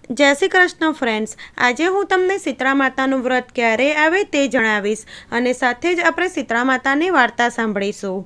જય શ્રી કૃષ્ણ ફ્રેન્ડ્સ, આજે હું તમને શીતળા માતાનું વ્રત ક્યારે આવે તે જણાવીશ અને સાથે જ આપણે શીતળા માતાની વાર્તા સાંભળીશું.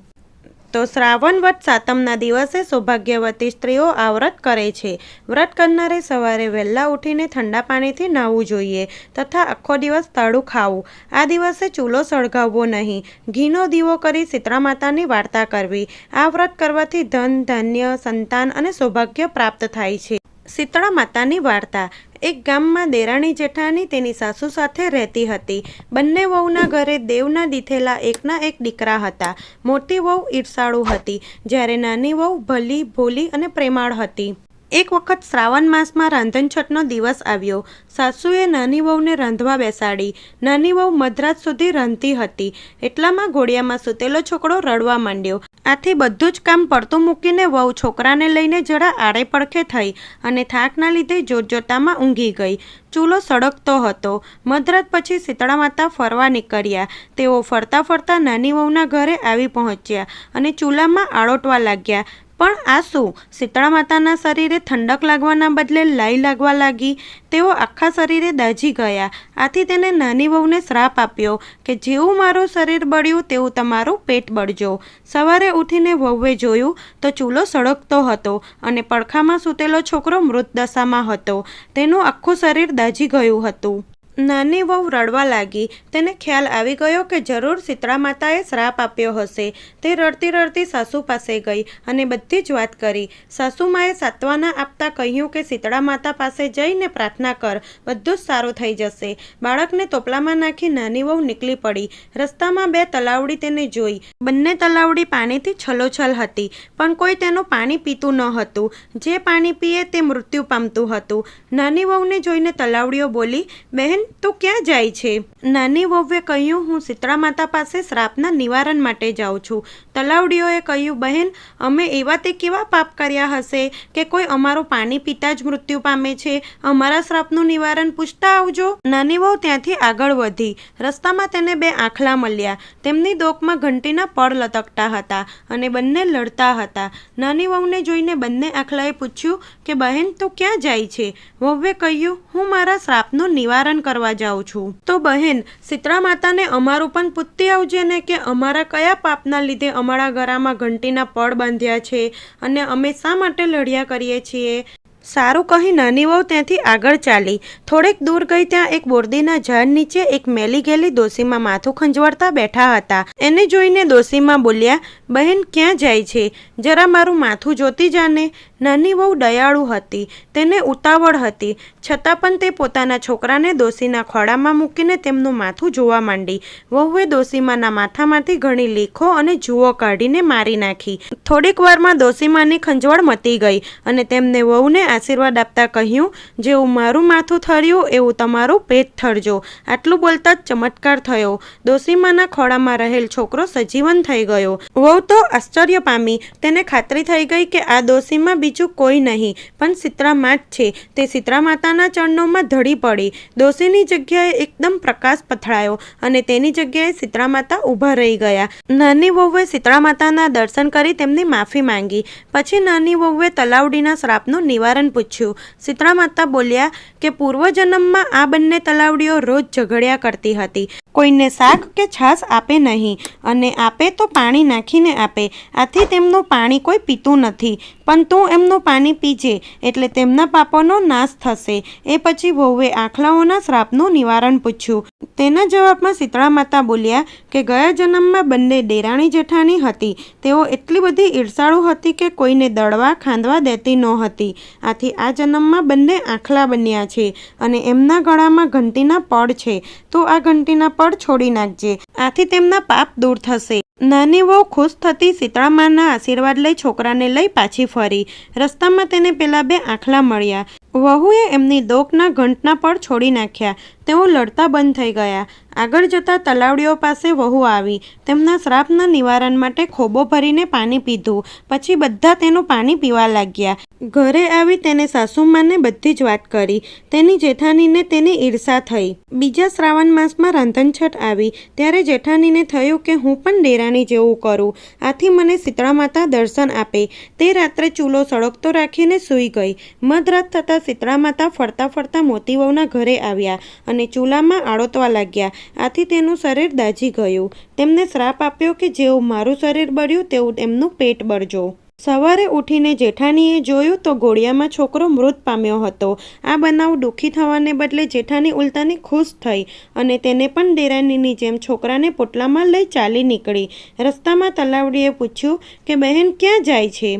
તો શ્રાવણ વદ સાતમના દિવસે સૌભાગ્યવતી સ્ત્રીઓ આ વ્રત કરે છે. વ્રત કરનારે સવારે વહેલા ઉઠીને ઠંડા પાણીથી નાહવું જોઈએ તથા આખો દિવસ તાળું ખાવું. આ દિવસે ચૂલો સળગાવવો નહીં. ઘીનો દીવો કરી શીતળા માતાની વાર્તા કરવી. આ વ્રત કરવાથી ધન, ધાન્ય, સંતાન અને સૌભાગ્ય પ્રાપ્ત થાય છે. શીતળા માતાની વાર્તા. એક ગામમાં દેરાણી જેઠાણી તેની સાસુ સાથે રહેતી હતી. બંને વહુના ઘરે દેવના દીધેલા એકના એક દીકરા હતા. મોટી વહુ ઈર્ષાળુ હતી, જ્યારે નાની વહુ ભલી, ભોલી અને પ્રેમાળ હતી. એક વખત શ્રાવણ માસમાં રાંધણછઠનો દિવસ આવ્યો. સાસુએ નાની વહુને રાંધવા બેસાડી. નાની વહુ મધરાત સુધી રાંધતી હતી. એટલામાં ઘોડિયામાં સૂતેલો છોકરો રડવા માંડ્યો. આથી બધું જ કામ પડતું મૂકીને વહુ છોકરાને લઈને જરા આડે પડખે થઈ અને થાકના લીધે જોતજોતામાં ઊંઘી ગઈ. ચૂલો સળગતો હતો. મધરાત પછી શીતળા માતા ફરવા નીકળ્યા. તેઓ ફરતા ફરતા નાની વહુના ઘરે આવી પહોંચ્યા અને ચૂલામાં આળોટવા લાગ્યા. પણ આ શું? શીતળા માતાના શરીરે ઠંડક લાગવાના બદલે લાઈ લાગવા લાગી. તેઓ આખા શરીરે દાઝી ગયા. આથી તેને નાની વહુને શ્રાપ આપ્યો કે જેવું મારું શરીર બળ્યું તેવું તમારું પેટ બળજો. સવારે ઉઠીને વહુએ જોયું તો ચૂલો સળગતો હતો અને પડખામાં સૂતેલો છોકરો મૃત દશામાં હતો. તેનું આખું શરીર દાઝી ગયું હતું. નાની વહુ રડવા લાગી. તેને ખ્યાલ આવી ગયો કે જરૂર શીતળા માતાએ શ્રાપ આપ્યો હશે. તે રડતી રડતી સાસુ પાસે ગઈ અને બધી જ વાત કરી. સાસુમાએ સાંત્વના આપતા કહ્યું કે શીતળા માતા પાસે જઈને પ્રાર્થના કર, બધું જ સારું થઈ જશે. બાળકને ટોપલામાં નાખી નાની વહુ નીકળી પડી. રસ્તામાં બે તલાવડી તેને જોઈ. બંને તલાવડી પાણીથી છલોછલ હતી, પણ કોઈ તેનું પાણી પીતું ન હતું. જે પાણી પીએ તે મૃત્યુ પામતું હતું. નાની વહુને જોઈને તલાવડીઓ બોલી, બહેન તું ક્યાં જાય છે? નાની વહુએ કહ્યું, હું શીતળા માતા પાસે શ્રાપના નિવારણ માટે જાઉં છું. તલાવડીઓએ કહ્યું, બહેન અમે એવા તે કેવા પાપ કર્યા હશે કે કોઈ અમારું પાણી પીતા જ મૃત્યુ પામે છે? અમારા શ્રાપનું નિવારણ પૂછતા આવજો. નાની વહુ ત્યાંથી આગળ વધી. રસ્તામાં તેને બે આંખલા મળ્યા. તેમની ડોકમાં ઘંટીના પડ લટકતા હતા અને બંને લડતા હતા. નાની વહુને જોઈને બંને આંખલાએ પૂછ્યું કે બહેન તું ક્યાં જાય છે? વહુએ કહ્યું, હું મારા શ્રાપનું નિવારણ કરવા જાઉં છું. તો બહેન શીતળા માતાને અમારું પણ પૂછતી આવજે ને કે અમારા કયા પાપના લીધે અમારા ગળામાં ઘંટીના પડ બાંધ્યા છે અને અમે શા માટે લડ્યા કરીએ છીએ. સારું કહી નાની વહુ ત્યાંથી આગળ ચાલી. થોડેક દૂર ગઈ ત્યાં એક બોરડીના ઝાડ નીચે એક મેલી ગયેલી ડોશીમાં માથું ખંજવાળતા બેઠા હતા. એને જોઈને ડોશીમાં બોલ્યા, બહેન ક્યાં જાય છે? જરા મારું માથું જોતી જાને. નાની વહુ દયાળુ હતી. તેને ઉતાવળ હતી, છતાં પણ તે પોતાના છોકરાને ડોશીના ખોળામાં મૂકીને તેમનું માથું જોવા માંડી. વહુએ ડોશીમાના માથામાંથી ઘણી લીખો અને જુઓ કાઢીને મારી નાખી. થોડીક વારમાં ડોશીમાની ખંજવાળ મટી ગઈ અને તેમને વહુને આશીર્વાદ આપતા કહ્યું, જેવું મારું માથું ઠર્યું એવું તમારું પેટ ઠરજો. આટલું બોલતા જ ચમત્કાર થયો. ડોશીમાના ખોળામાં રહેલ છોકરો સજીવન થઈ ગયો. વહુ તો આશ્ચર્ય પામી. તેને ખાતરી થઈ ગઈ કે આ ડોશીમાં બીજું કોઈ નહીં પણ શીતળા માત છે. તે શીતળા માતાના ચરણોમાં ઢળી પડી. ડોશીની જગ્યાએ એકદમ પ્રકાશ પથરાયો અને તેની જગ્યાએ શીતળા માતા ઊભા રહી ગયા. નાની વહુએ શીતળા માતાના દર્શન કરી તેમની માફી માંગી. પછી નાની વહુએ તલાવડીના શ્રાપનું નિવારણ પૂછ્યું. શીતળા માતા બોલ્યા કે પૂર્વજન્મમાં આ બંને તલાવડીઓ રોજ ઝઘડ્યા કરતી હતી. કોઈને શાક કે છાશ આપે નહીં અને આપે તો પાણી નાખીને આપે. આથી તેમનું પાણી કોઈ પીતું નથી, પણ તું એમનું પાણી પીજે એટલે તેમના પાપોનો નાશ થશે. એ પછી વહુએ આંખલાઓના શ્રાપનું નિવારણ પૂછ્યું. તેના જવાબમાં શીતળા માતા બોલ્યા કે ગયા જન્મમાં બંને દેરાણી જેઠાણી હતી. તેઓ એટલી બધી ઈર્ષાળુ હતી કે કોઈને દળવા ખાંદવા દેતી નહોતી. આથી આ જન્મમાં બંને આંખલા બન્યા છે અને એમના ગળામાં ઘંટીના પડ છે. તો આ ઘંટીના પડ છોડી નાખજે. આથી તેમના પાપ દૂર થશે. નાની વહુ ખુશ થતી શીતળા માના આશીર્વાદ લઈ છોકરાને લઈ પાછી ફરી. રસ્તામાં તેને પેલા બે આંખલા મળ્યા. વહુએ એમની ડોકના ઘંટના પડ છોડી નાખ્યા. તેઓ લડતા બંધ થઈ ગયા. આગળ જતા તલાવડીઓ પાસે વહુ આવી. તેમના શ્રાપના નિવારણ માટે ખોબો ભરીને પાણી પીધું. પછી બધા તેનું પાણી પીવા લાગ્યા. ઘરે આવી તેને સાસુમાને બધી જ વાત કરી. તેની જેઠાણીને તેની ઈર્ષા થઈ. બીજા શ્રાવણ માસમાં રાંધણછઠ આવી ત્યારે જેઠાણીને થયું કે હું પણ દેરાણી જેવું કરું, આથી મને શીતળા માતા દર્શન આપે. તે રાત્રે ચૂલો સળગતો રાખીને સૂઈ ગઈ. મધરાત થતાં શીતળા માતા ફરતા ફરતા મોતી વહુના ઘરે આવ્યા અને ચૂલામાં આળોતવા લાગ્યા. આથી તેનું શરીર દાઝી ગયું. તેમને શ્રાપ આપ્યો કે જેવું મારું શરીર બળ્યું તેવું એમનું પેટ બળજો. સવારે ઉઠીને જેઠાણીએ જોયું તો ઘોડિયામાં છોકરો મૃત પામ્યો હતો. આ બનાવ દુઃખી થવાને બદલે જેઠાણી ઉલટાની ખુશ થઈ અને તેને પણ દેરાણીની જેમ છોકરાને પોટલામાં લઈ ચાલી નીકળી. રસ્તામાં તલાવડીએ પૂછ્યું કે બહેન ક્યાં જાય છે?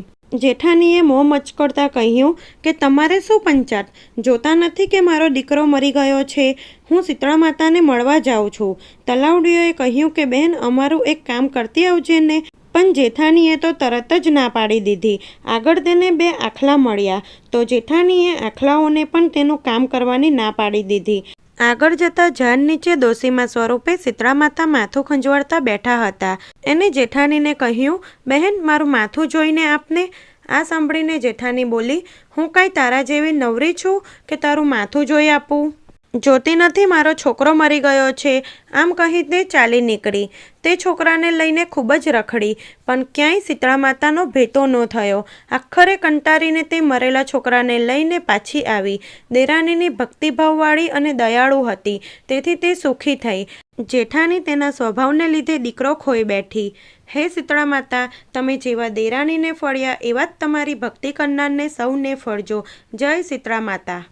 જેઠાણીએ મોં મચકોડતા કહ્યું કે તમારે શું પંચાત? જોતા નથી કે મારો દીકરો મરી ગયો છે? હું શીતળા માતાને મળવા જાઉં છું. તલાવડીઓએ કહ્યું કે બહેન અમારું એક કામ કરતી આવજે ને. પણ જેઠાણીએ તો તરત જ ના પાડી દીધી. આગળ તેને 2 આખલા મળ્યા તો જેઠાણીએ આખલાઓને પણ તેનું કામ કરવાની ના પાડી દીધી. આગળ જતા ઝાડ નીચે ડોશીમા સ્વરૂપે શીતળા માતા માથું ખંજવાળતા બેઠા હતા. એને જેઠાણીને કહ્યું, બહેન મારું માથું જોઈને આપને. આ સાંભળીને જેઠાણી બોલી, હું કાંઈ તારા જેવી નવરી છું કે તારું માથું જોઈ આપું? જોતી નથી મારો છોકરો મરી ગયો છે, આમ કહીને ચાલી નીકળી. તે છોકરાને લઈને ખૂબ જ રખડી પણ ક્યાંય શીતળા માતાનો ભેટો ન થયો. આખરે કંટાળીને તે મરેલા છોકરાને લઈને પાછી આવી. દેરાણીની ભક્તિભાવવાળી અને દયાળુ હતી, તેથી તે સુખી થઈ. જેઠાણી તેના સ્વભાવને લીધે દીકરો ખોઈ બેઠી. હે શીતળા માતા, તમે જેવા દેરાણીને ફળ્યા એવા જ તમારી ભક્તિ કરનારને સૌને ફળજો. જય શીતળા માતા.